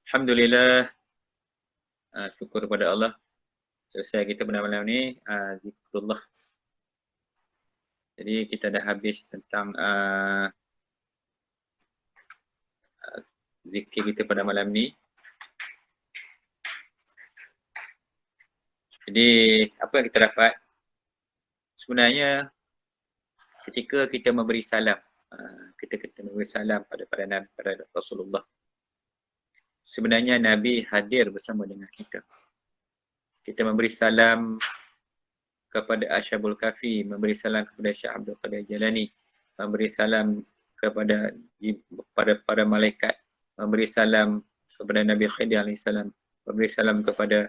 Alhamdulillah, syukur kepada Allah. Selesai kita pada malam ni, zikrullah. Jadi kita dah habis tentang zikir kita pada malam ni. Jadi apa yang kita dapat? Sebenarnya ketika kita memberi salam, kita memberi salam pada Nabi, pada Rasulullah. Sebenarnya Nabi hadir bersama dengan kita. Kita memberi salam kepada Ashabul Kafi, memberi salam kepada Syekh Abdul Qadir Jalani, memberi salam kepada para malaikat, memberi salam kepada Nabi Khidir AS, memberi salam kepada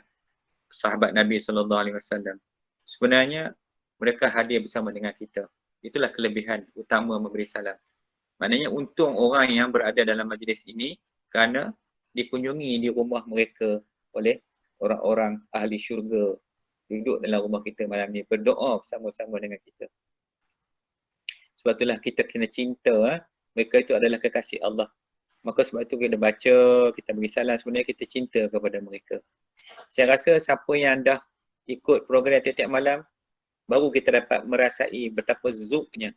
sahabat Nabi SAW. Sebenarnya mereka hadir bersama dengan kita. Itulah kelebihan utama memberi salam. Maknanya untung orang yang berada dalam majlis ini kerana dikunjungi di rumah mereka oleh orang-orang ahli syurga, duduk dalam rumah kita malam ni, berdoa bersama-sama dengan kita. Sebab itulah kita kena cinta, mereka itu adalah kekasih Allah. Maka sebab itu kita baca, kita beri salam, sebenarnya kita cinta kepada mereka. Saya rasa siapa yang dah ikut program tiap-tiap malam, baru kita dapat merasai betapa zuknya.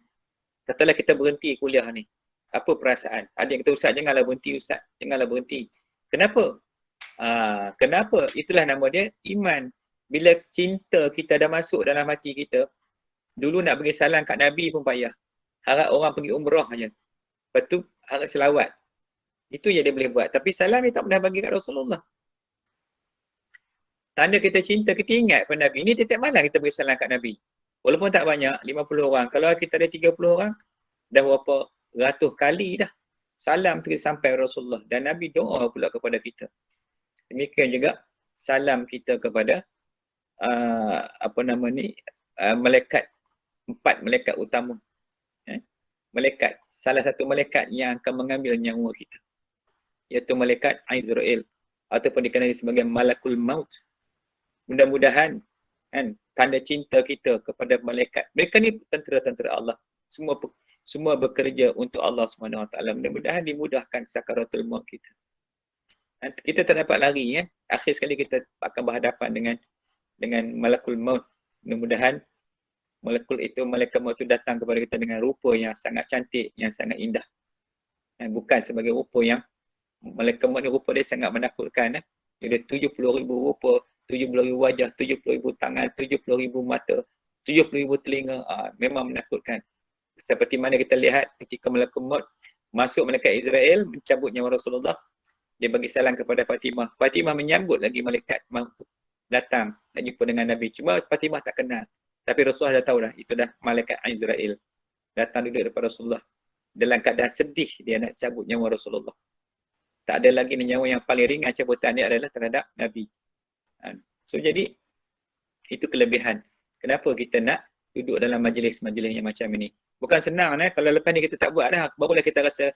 Katalah kita berhenti kuliah ni, apa perasaan? Ada yang kata, Ustaz janganlah berhenti Ustaz, janganlah berhenti. Kenapa? Kenapa? Itulah nama dia iman. Bila cinta kita dah masuk dalam hati kita, dulu nak bagi salam kat Nabi pun payah. Harap orang pergi umrah je. Lepas tu harap selawat. Itu je dia boleh buat. Tapi salam dia tak pernah bagi kat Rasulullah. Tanda kita cinta, kita ingat pada Nabi. Ini tiap malam kita bagi salam kat Nabi. Walaupun tak banyak, 50 orang. Kalau kita ada 30 orang, dah berapa ratus kali dah salam tu sampai Rasulullah. Dan Nabi doa pula kepada kita. Demikian juga salam kita kepada malaikat, 4 malaikat utama. Malaikat, salah satu malaikat yang akan mengambil nyawa kita, iaitu malaikat Azrail ataupun dikenali sebagai Malakul Maut. Mudah-mudahan tanda cinta kita kepada malaikat. Mereka ni tentera-tentera Allah. Semua bekerja untuk Allah SWT. Mudah-mudahan dimudahkan sakaratul maut kita. Kita tak dapat lari, akhir sekali kita akan berhadapan dengan Malakul Maut. Mudah-mudahan malaikat maut itu datang kepada kita dengan rupa yang sangat cantik, yang sangat indah. Bukan sebagai rupa yang malaikat maut ni, rupa dia sangat menakutkan. Dia ada 70,000 rupa, 70,000 wajah, 70,000 tangan, 70,000 mata, 70,000 telinga. Memang menakutkan. Seperti mana kita lihat ketika malaikat maut masuk, malaikat Israel mencabut nyawa Rasulullah, dia bagi salam kepada Fatimah. Fatimah menyambut lagi malaikat maut datang nak jumpa dengan Nabi. Cuma Fatimah tak kenal. Tapi Rasulullah dah tahu dah, itu dah malaikat Azrail datang duduk depan Rasulullah. Dalam keadaan sedih dia nak cabut nyawa Rasulullah. Tak ada lagi nyawa yang paling ringan cabutan dia adalah terhadap Nabi. So jadi, itu kelebihan. Kenapa kita nak duduk dalam majlis-majlis yang macam ini. Bukan senang, kalau lepas ni kita tak buat dah, barulah kita rasa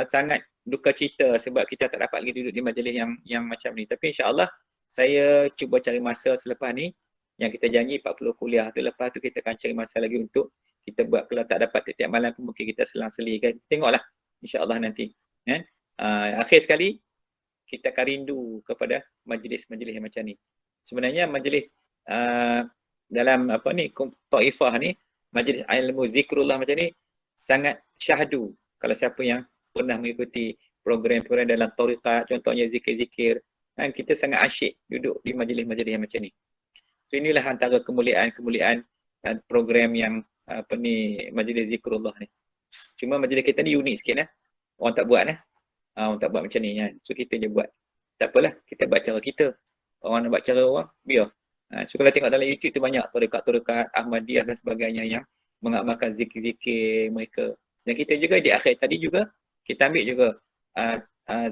sangat duka cita sebab kita tak dapat lagi duduk di majlis yang macam ni. Tapi insya-Allah saya cuba cari masa selepas ni, yang kita janji 40 kuliah tu, lepas tu kita akan cari masa lagi untuk kita buat. Kalau tak dapat tiap malam pun mungkin kita selang-seli kan. Tengoklah insya-Allah nanti. Akhir sekali kita akan rindu kepada majlis-majlis yang macam ni. Sebenarnya majlis dalam Taifah ni, majlis ilmu zikrullah macam ni sangat syahdu. Kalau siapa yang pernah mengikuti program-program dalam tariqat, contohnya zikir-zikir, kita sangat asyik duduk di majlis-majlis yang macam ni. So inilah antara kemuliaan program yang majlis zikrullah ni. Cuma majlis kita ni unik sikit orang tak buat orang tak buat macam ni So kita je buat. Tak apalah, kita buat cara kita. Orang nak buat cara orang, biar. So kalau tengok dalam YouTube tu banyak tariqat Ahmadiyah dan sebagainya yang mengamalkan zikir-zikir mereka. Dan kita juga di akhir tadi juga kita ambil juga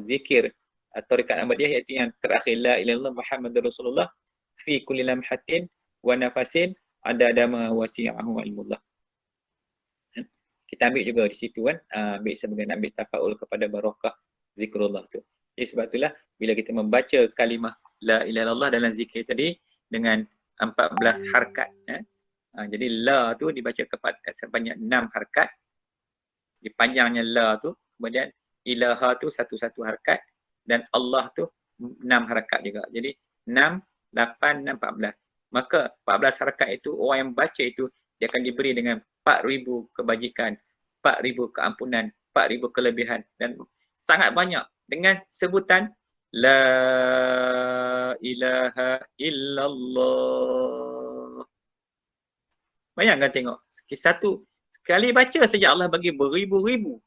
zikir tariqat Ahmadiyah, iaitu yang terakhir, la ilaha illallah Muhammadur Rasulullah fi kulli lamhatin wa nafasin adadama wasi'ahu ilmullah. Kita ambil juga di situ ambil sebagai ambil tafaul kepada barakah zikrullah tu. Jadi sebab itulah bila kita membaca kalimah la ilaha illallah dalam zikir tadi dengan 14 harkat, jadi la tu dibaca sebanyak 6 harkat. Di panjangnya la tu, kemudian ilaha tu satu-satu harakat dan Allah tu 6 harakat juga. Jadi 6, 8, 6, 14. Maka 14 harakat itu orang yang baca itu dia akan diberi dengan 4,000 kebajikan, 4,000 keampunan, 4,000 kelebihan dan sangat banyak dengan sebutan La ilaha illallah. Bayangkan tengok, satu sekali baca saja Allah bagi beribu-ribu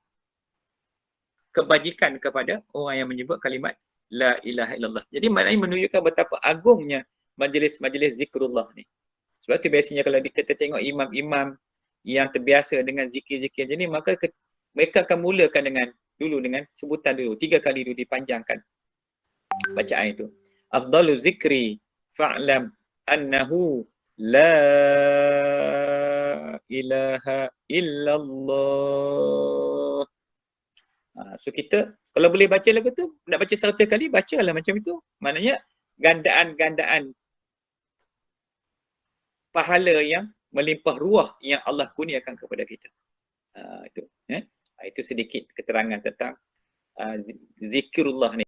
kebajikan kepada orang yang menyebut kalimat La ilaha illallah. Jadi maknanya menunjukkan betapa agungnya majlis-majlis zikrullah ni. Sebab tu biasanya kalau kita tengok imam-imam yang terbiasa dengan zikir-zikir jadi maka mereka akan mulakan dengan sebutan dulu, 3 kali dulu dipanjangkan bacaan itu. Afdalu zikri fa'lam annahu la ilaha illallah. So kita kalau boleh baca lagu tu, nak baca 100 kali, bacalah macam itu. Maknanya gandaan-gandaan pahala yang melimpah ruah yang Allah kurniakan kepada kita. Itu sedikit keterangan tentang zikrullah ni.